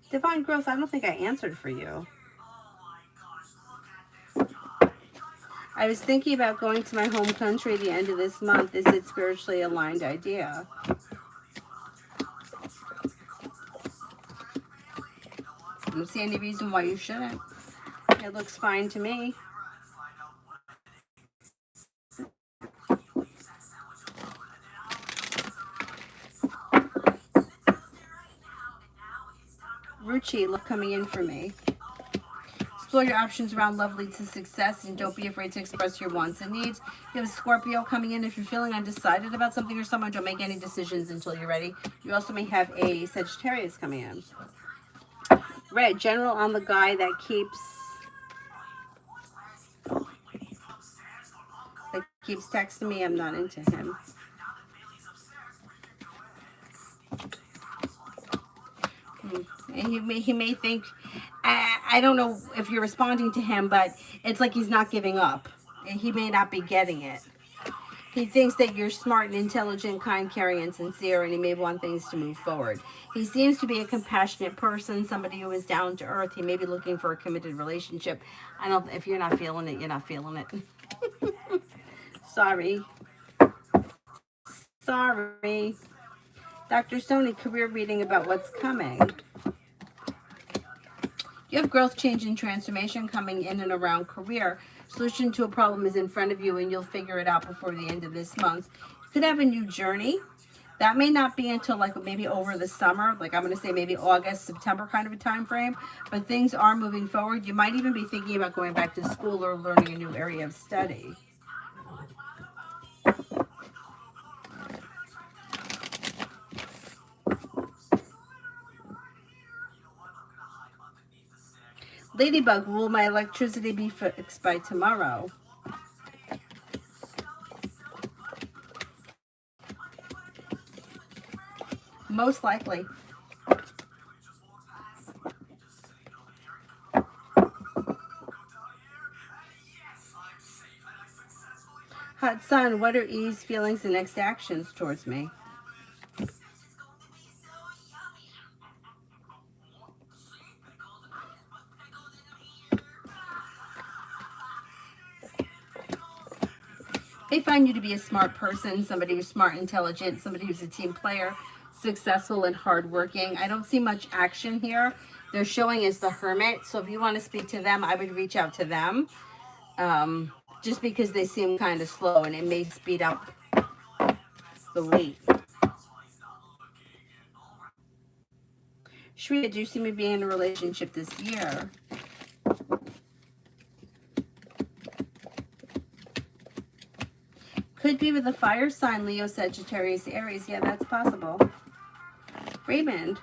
A: Divine Growth, I don't think I answered for you. I was thinking about going to my home country at the end of this month. Is it spiritually aligned idea? I don't see any reason why you shouldn't. It looks fine to me. Ruchi, look coming in for me. Explore your options around love leads to success, and don't be afraid to express your wants and needs. You have a Scorpio coming in. If you're feeling undecided about something or someone, don't make any decisions until you're ready. You also may have a Sagittarius coming in. Red, general on the guy that keeps texting me. I'm not into him. And he may think, I don't know if you're responding to him, but it's like he's not giving up. And he may not be getting it. He thinks that you're smart and intelligent, kind, caring, and sincere, and he may want things to move forward. He seems to be a compassionate person, somebody who is down to earth. He may be looking for a committed relationship. If you're not feeling it, you're not feeling it. Sorry. Sorry. Dr. Sony, career reading about what's coming. You have growth, change, and transformation coming in and around career. Solution to a problem is in front of you, and you'll figure it out before the end of this month. You could have a new journey. That may not be until like maybe over the summer, like I'm going to say maybe August, September kind of a time frame. But things are moving forward. You might even be thinking about going back to school or learning a new area of study. Ladybug, will my electricity be fixed by tomorrow? Most likely. Hot Sun, what are E's feelings and next actions towards me? They find you to be a smart person, somebody who's smart, intelligent, somebody who's a team player, successful and hardworking. I don't see much action here. They're showing as the Hermit, so if you want to speak to them, I would reach out to them. Just because they seem kind of slow, and it may speed up the wait. Shreya, do you see me being in a relationship this year? Could be with a fire sign, Leo, Sagittarius, Aries. Yeah, that's possible. Raymond,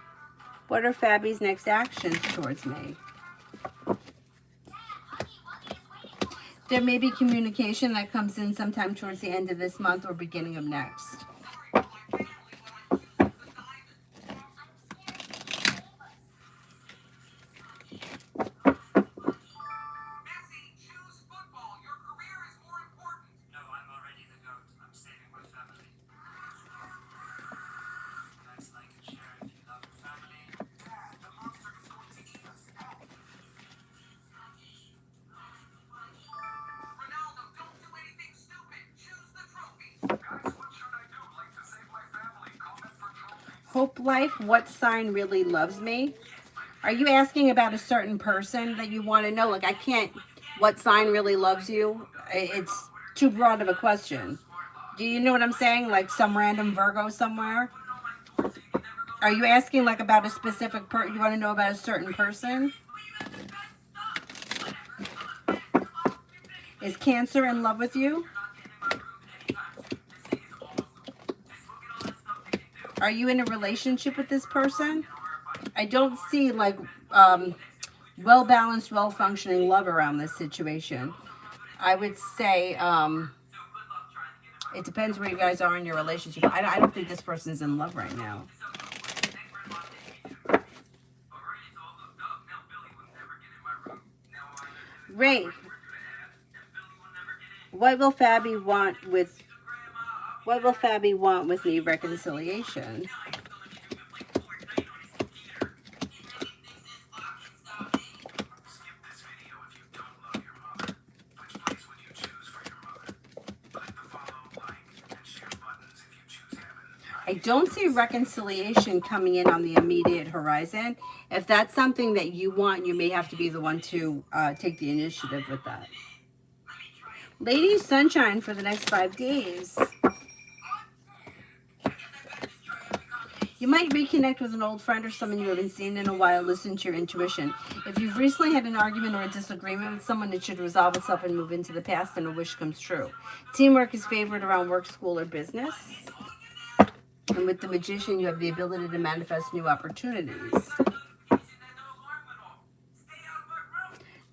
A: what are Fabby's next actions towards me? There may be communication that comes in sometime towards the end of this month or beginning of next. Hope Life, what sign really loves me? Are you asking about a certain person that you want to know? Like, I can't, what sign really loves you? It's too broad of a question. Do you know what I'm saying? Like some random Virgo somewhere? Are you asking like about a specific you want to know about a certain person? Is Cancer in love with you? Are you in a relationship with this person? I don't see like well-balanced, well-functioning love around this situation. I would say it depends where you guys are in your relationship. I don't think this person's in love right now. Ray, what will Fabby want with me? Reconciliation. I don't see reconciliation coming in on the immediate horizon. If that's something that you want, you may have to be the one to take the initiative with that. Lady Sunshine for the next 5 days. You might reconnect with an old friend or someone you haven't seen in a while. Listen to your intuition. If you've recently had an argument or a disagreement with someone, it should resolve itself and move into the past and a wish comes true. Teamwork is favored around work, school, or business. And with the Magician, you have the ability to manifest new opportunities.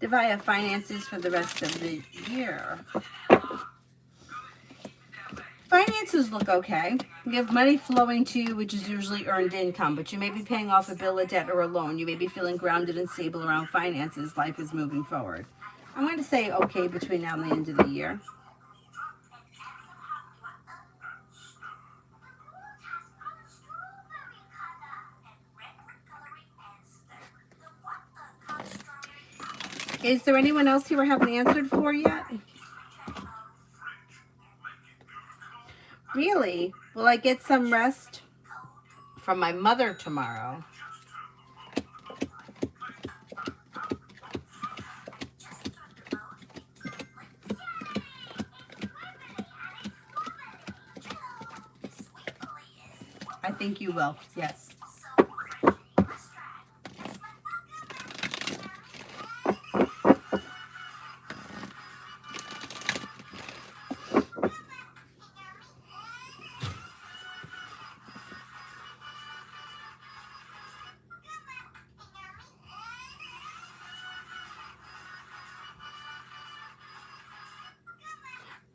A: Divya, finances for the rest of the year. Finances look okay. You have money flowing to you, which is usually earned income, but you may be paying off a bill, a debt, or a loan. You may be feeling grounded and stable around finances. Life is moving forward. I'm going to say okay between now and the end of the year. Is there anyone else here I haven't answered for yet? Really? Will I get some rest from my mother tomorrow? I think you will, yes.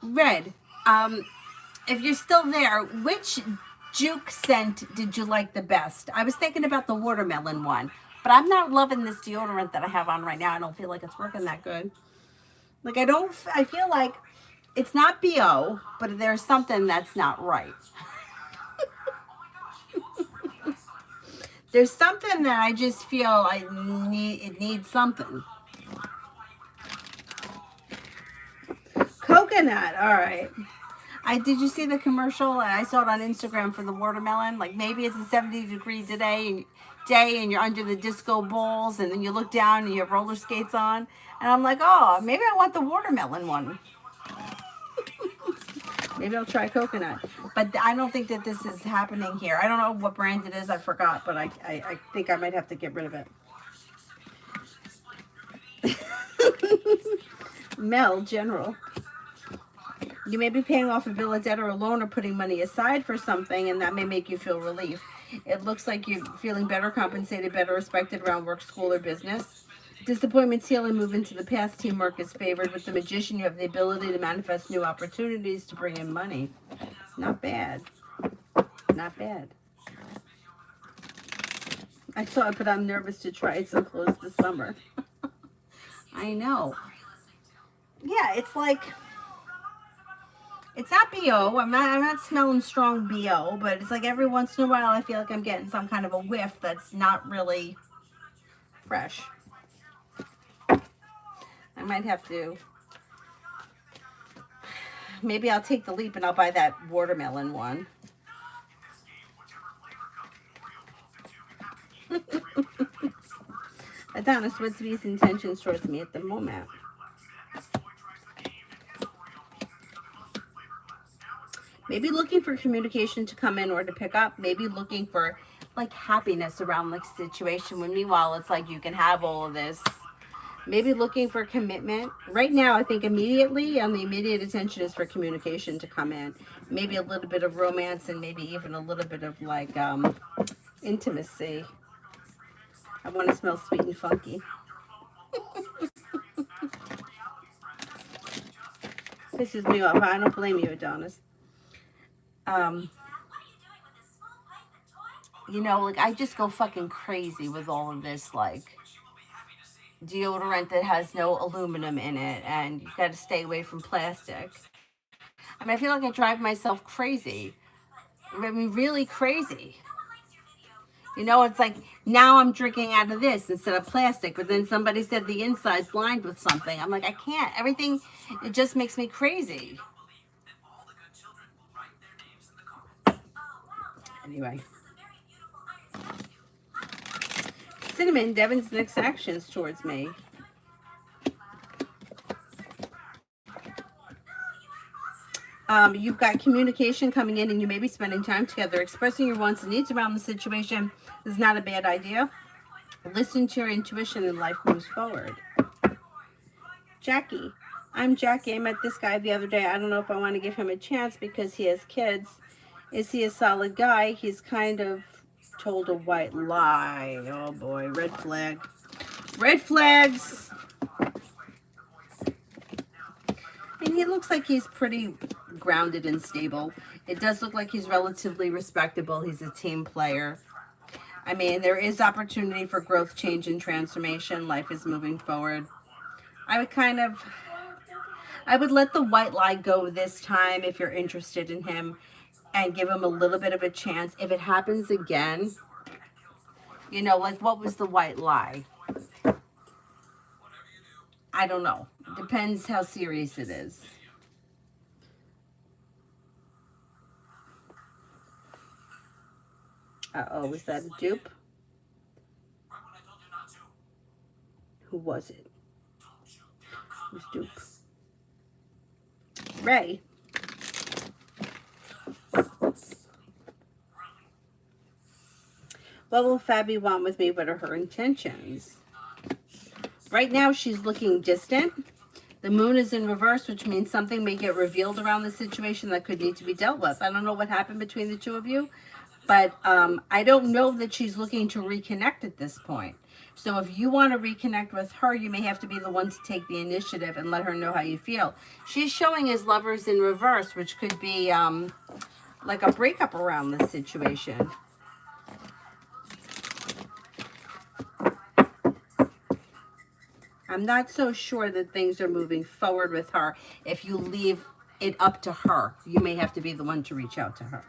A: Red, if you're still there, which Juke scent did you like the best? I was thinking about the watermelon one, but I'm not loving this deodorant that I have on right now. I don't feel like it's working that good. Like I feel like it's not BO, but there's something that's not right. There's something that I just feel it needs something. Coconut, all right. Did you see the commercial? I saw it on Instagram for the watermelon. Like maybe it's a 70-degree day and you're under the disco balls and then you look down and you have roller skates on. And I'm like, oh, maybe I want the watermelon one. Maybe I'll try coconut. But I don't think that this is happening here. I don't know what brand it is. I forgot, but I think I might have to get rid of it. Mel, General. You may be paying off a bill of debt or a loan or putting money aside for something, and that may make you feel relief. It looks like you're feeling better compensated, better respected around work, school, or business. Disappointments heal and move into the past. Teamwork is favored. With the magician, you have the ability to manifest new opportunities to bring in money. Not bad. Not bad. I saw it, but I'm nervous to try some clothes this summer. I know. Yeah, it's like it's not BO. I'm not smelling strong BO, but it's like every once in a while I feel like I'm getting some kind of a whiff that's not really fresh. I might have to. Maybe I'll take the leap and I'll buy that watermelon one. Adonis, what's these intentions towards me at the moment? Maybe looking for communication to come in or to pick up. Maybe looking for like happiness around like situation. When meanwhile it's like you can have all of this. Maybe looking for commitment. Right now I think immediately on the immediate attention is for communication to come in. Maybe a little bit of romance and maybe even a little bit of like intimacy. I want to smell sweet and funky. Pisses me off. I don't blame you, Adonis. Um, like I just go fucking crazy with all of this, like deodorant that has no aluminum in it, and you got to stay away from plastic. I mean, I feel like I drive myself crazy. I mean, really crazy. It's like now I'm drinking out of this instead of plastic, but then somebody said the inside's lined with something. I'm like, I can't. Everything, it just makes me crazy. Anyway. Cinnamon, Devin's next actions towards me. You've got communication coming in and you may be spending time together. Expressing your wants and needs around the situation is not a bad idea. Listen to your intuition and life moves forward. Jackie. I'm Jackie. I met this guy the other day. I don't know if I want to give him a chance because he has kids. Is he a solid guy? He's kind of told a white lie. Oh boy, red flag. Red flags. I mean, he looks like he's pretty grounded and stable. It does look like he's relatively respectable. He's a team player. I mean, there is opportunity for growth, change, and transformation. Life is moving forward. I would let the white lie go this time if you're interested in him and give him a little bit of a chance. If it happens again, like what was the white lie? I don't know. Depends how serious it is. Uh-oh, was that a dupe? Who was it? Who's dupe? Ray. What will Fabi want with me? What are her intentions? Right now, she's looking distant. The moon is in reverse, which means something may get revealed around the situation that could need to be dealt with. I don't know what happened between the two of you, but I don't know that she's looking to reconnect at this point. So if you want to reconnect with her, you may have to be the one to take the initiative and let her know how you feel. She's showing as lovers in reverse, which could be like a breakup around this situation. I'm not so sure that things are moving forward with her. If you leave it up to her, you may have to be the one to reach out to her.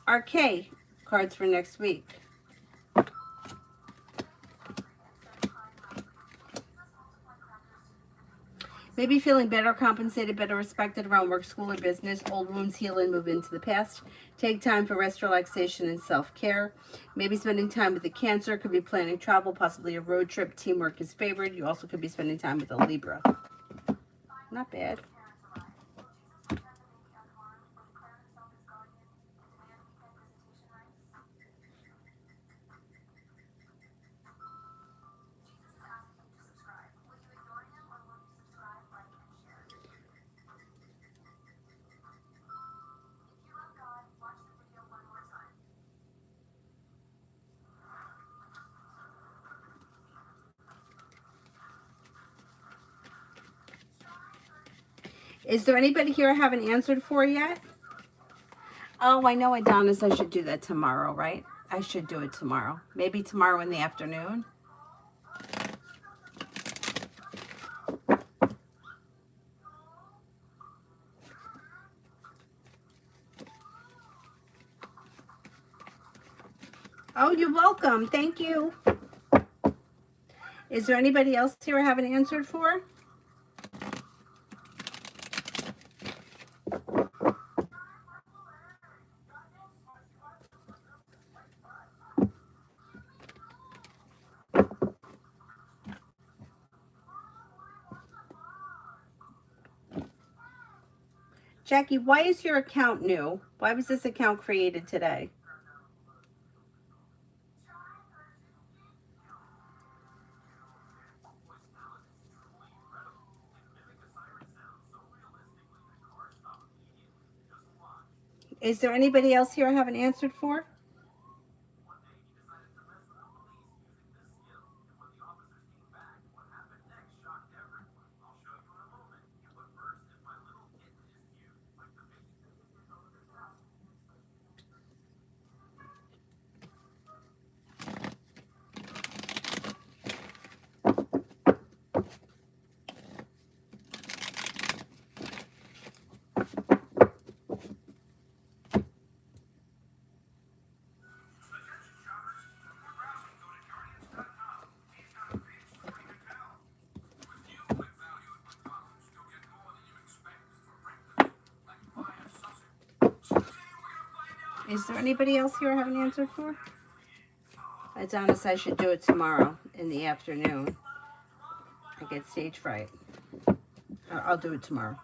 A: RK, cards for next week. Maybe feeling better compensated, better respected around work, school, or business. Old wounds heal and move into the past. Take time for rest, relaxation, and self-care. Maybe spending time with a Cancer. Could be planning travel, possibly a road trip. Teamwork is favored. You also could be spending time with a Libra. Not bad. Is there anybody here I haven't answered for yet? Oh, I know, Adonis, I should do that tomorrow, right? I should do it tomorrow. Maybe tomorrow in the afternoon. Oh, you're welcome. Thank you. Is there anybody else here I haven't answered for? Jackie, why is your account new? Why was this account created today? Is there anybody else here I haven't answered for? Is there anybody else here I haven't answered for? Adonis, I should do it tomorrow in the afternoon. I get stage fright. I'll do it tomorrow.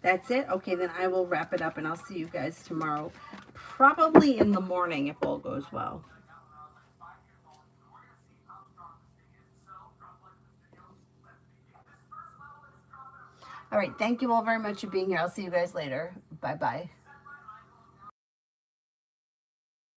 A: That's it? Okay, then I will wrap it up and I'll see you guys tomorrow. Probably in the morning if all goes well. All right, thank you all very much for being here. I'll see you guys later. Bye-bye.